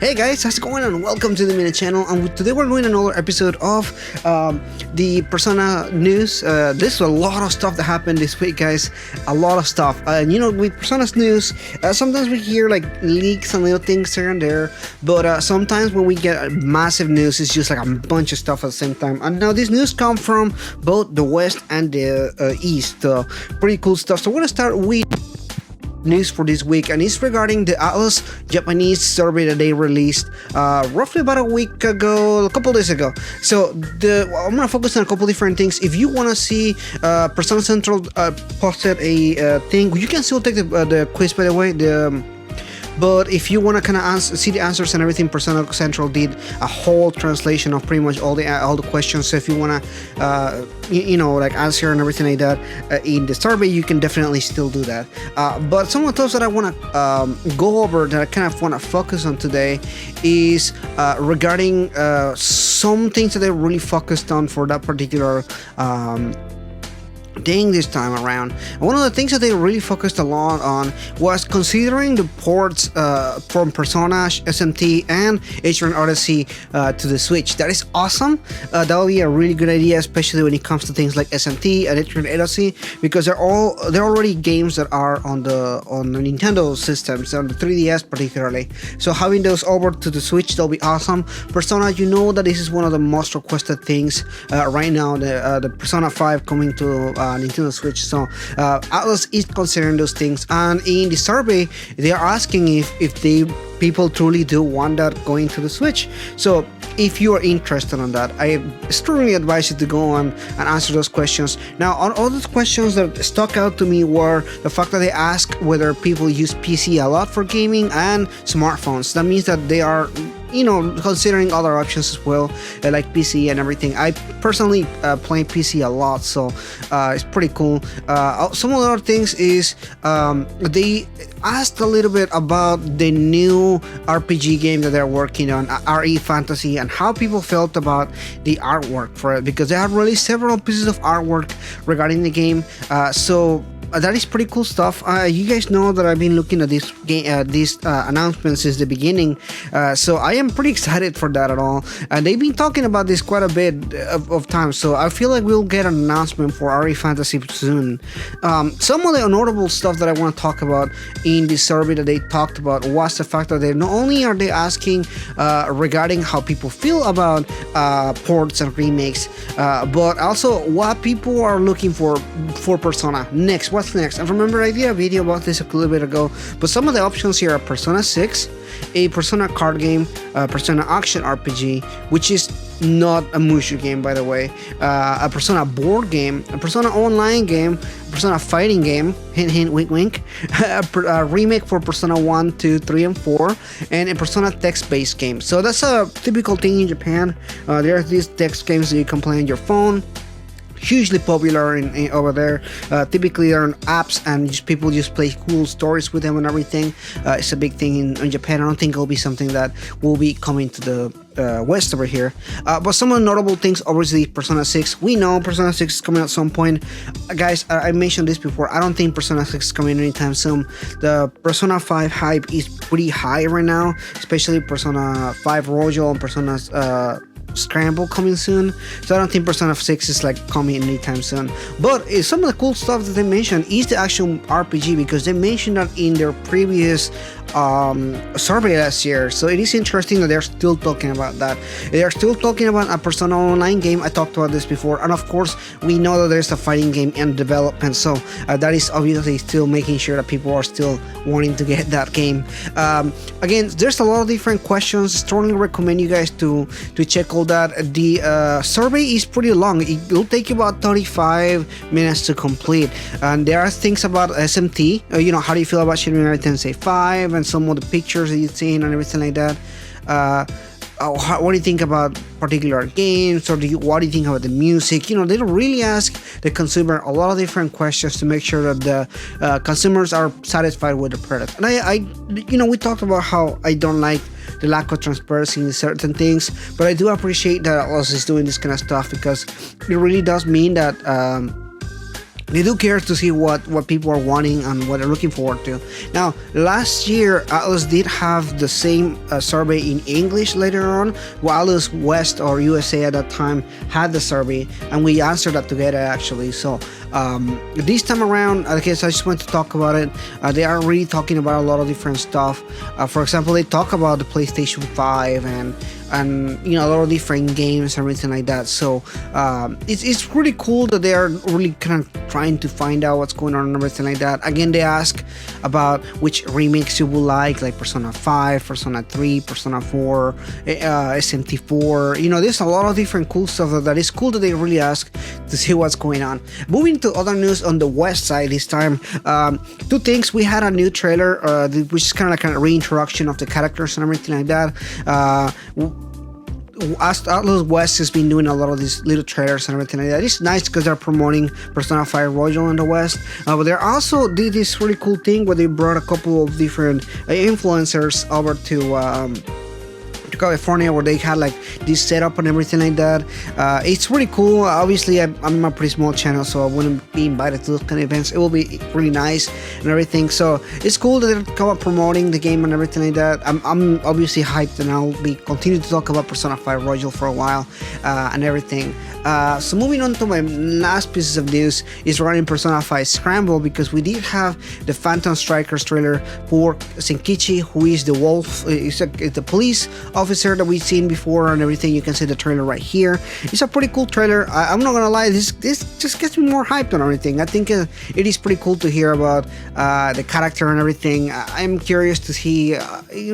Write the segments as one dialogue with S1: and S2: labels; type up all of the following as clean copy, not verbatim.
S1: Hey guys, how's it going and welcome to the Minute Channel, and today we're doing another episode of the Persona news. There's a lot of stuff that happened this week, guys, a lot of stuff. And with Persona's news, sometimes we hear like leaks and little things here and there, but sometimes when we get massive news, it's just like a bunch of stuff at the same time. And now this news comes from both the West and the East. Pretty cool stuff. So we're gonna start with news for this week, and it's regarding the Atlus Japanese survey that they released roughly about a couple days ago. So I'm gonna focus on a couple different things. If you want to see Persona Central posted a thing, you can still take the quiz, by the way. But if you want to kind of see the answers and everything, Persona Central did a whole translation of pretty much all the questions. So if you want to, like answer and everything like that in the survey, you can definitely still do that. But some of those that I want to go over, that I kind of want to focus on today, is regarding some things that they really focused on for that particular thing this time around. And one of the things that they really focused a lot on was considering the ports from Persona, SMT, and H1 Odyssey to the Switch. That is awesome. That would be a really good idea, especially when it comes to things like SMT and H1 Odyssey, because they're already games that are on the Nintendo systems, on the 3DS particularly. So having those over to the Switch, that'll be awesome. Persona, you know that this is one of the most requested things right now. The Persona 5 coming to Nintendo Switch. So Atlus is considering those things, and in the survey they are asking if people truly do want that going to the Switch. So if you are interested in that, I strongly advise you to go on and answer those questions. Now, on all those questions that stuck out to me were the fact that they ask whether people use PC a lot for gaming and smartphones. That means that they are considering other options as well, like PC and everything. I personally play PC a lot, so it's pretty cool. Some of the other things is they asked a little bit about the new RPG game that they're working on, RE Fantasy, and how people felt about the artwork for it, because they have released several pieces of artwork regarding the game. So that is pretty cool stuff. You guys know that I've been looking at these announcements since the beginning, so I am pretty excited for that at all. And they've been talking about this quite a bit of time, so I feel like we'll get an announcement for RE Fantasy soon. Some of the notable stuff that I want to talk about in the survey that they talked about was the fact that they not only are they asking regarding how people feel about ports and remakes, but also what people are looking for Persona next. What's next? And remember, I did a video about this a little bit ago, but some of the options here are Persona 6, a Persona card game, Persona action RPG, which is not a Mushu game, by the way, a Persona board game, a Persona online game, Persona fighting game, hint hint wink wink, a remake for Persona 1, 2, 3, and 4, and a Persona text-based game. So that's a typical thing in Japan. There are these text games that you can play on your phone, hugely popular over there. Typically they're on apps, and people just play cool stories with them and everything. It's a big thing in Japan. I don't think it'll be something that will be coming to the West over here. But some of the notable things, obviously, Persona 6. We know Persona 6 is coming at some point. Guys, I mentioned this before. I don't think Persona 6 is coming anytime soon. The Persona 5 hype is pretty high right now, especially Persona 5 Royal and Persona's Scramble coming soon. So I don't think Persona 6 is like coming anytime soon. But some of the cool stuff that they mentioned is the actual RPG, because they mentioned that in their previous survey last year. So it is interesting that they're still talking about that. They are still talking about a Persona online game. I talked about this before, and of course we know that there's a fighting game in development, so that is obviously still making sure that people are still wanting to get that game. Again, there's a lot of different questions. Strongly recommend you guys to check all that. The survey is pretty long. It will take you about 35 minutes to complete, and there are things about SMT. How do you feel about Shin Megami Tensei 5 and some of the pictures that you've seen and everything like that. What do you think about particular games, or what do you think about the music? They don't really ask the consumer a lot of different questions to make sure that the consumers are satisfied with the product. And we talked about how I don't like the lack of transparency in certain things, but I do appreciate that Atlus is doing this kind of stuff, because it really does mean that they do care to see what people are wanting and what they're looking forward to. Now, last year, Atlus did have the same survey in English later on, while Atlus West or USA at that time had the survey, and we answered that together actually. So this time around, I guess I just want to talk about it. They are really talking about a lot of different stuff. For example, they talk about the PlayStation 5 and you know, a lot of different games and everything like that. So it's really cool that they are really kind of trying to find out what's going on and everything like that. Again, they ask about which remakes you would like Persona 5, Persona 3, Persona 4, SMT4. You know, there's a lot of different cool stuff that is cool that they really ask to see what's going on. Moving to other news on the West side this time, two things. We had a new trailer, which is kind of like a reintroduction of the characters and everything like that. Atlus West has been doing a lot of these little trailers and everything like that. It's nice because they're promoting Persona 5 Royal in the West, but they also did this really cool thing where they brought a couple of different influencers over to California, where they had like this setup and everything like that. It's really cool. Obviously, I'm a pretty small channel, so I wouldn't be invited to those kind of events. It will be really nice and everything. So it's cool that they're come up promoting the game and everything like that. I'm obviously hyped, and I'll be continue to talk about Persona 5 Royal for a while and everything. So moving on to my last pieces of news is regarding Persona 5 Scramble, because we did have the Phantom Strikers trailer for Senkichi, who is the wolf. It's the police officer that we've seen before and everything. You can see the trailer right here. It's a pretty cool trailer. I'm not gonna lie, this just gets me more hyped on everything. I think it is pretty cool to hear about the character and everything. I'm curious to see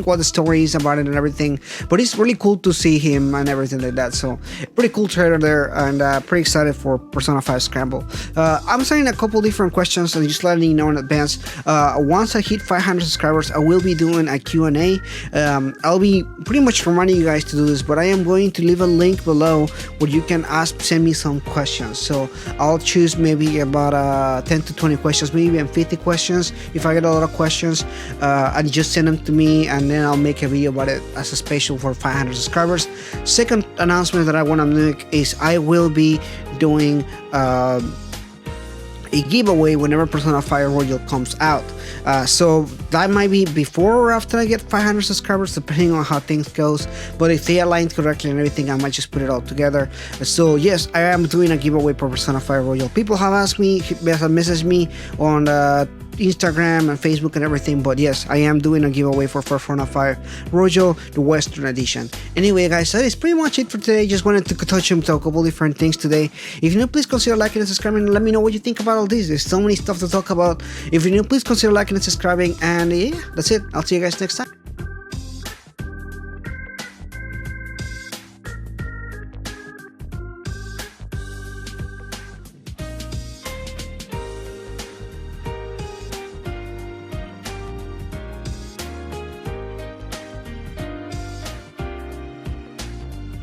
S1: what the story is about it and everything, but it's really cool to see him and everything like that. So pretty cool trailer there, and pretty excited for Persona 5 Scramble. I'm sending a couple different questions and just letting you know in advance. Once I hit 500 subscribers, I will be doing a Q&A. I'll be pretty much reminding you guys to do this, but I am going to leave a link below where you can send me some questions. So I'll choose maybe about 10 to 20 questions, maybe even 50 questions if I get a lot of questions, and just send them to me, and then I'll make a video about it as a special for 500 subscribers. Second announcement that I want to make is I will be doing a giveaway whenever Persona 5 Royal comes out. So that might be before or after I get 500 subscribers, depending on how things goes. But if they align correctly and everything, I might just put it all together. So yes, I am doing a giveaway for Persona 5 Royal. People have asked me, messaged me on Instagram and Facebook and everything, but yes, I am doing a giveaway for Persona 5 Royal, the Western Edition. Anyway, guys, that is pretty much it for today. Just wanted to touch on a couple different things today. If you're new, please consider liking and subscribing, and let me know what you think about all this. There's so many stuff to talk about. If you're new, please consider liking and subscribing, and yeah, that's it. I'll see you guys next time.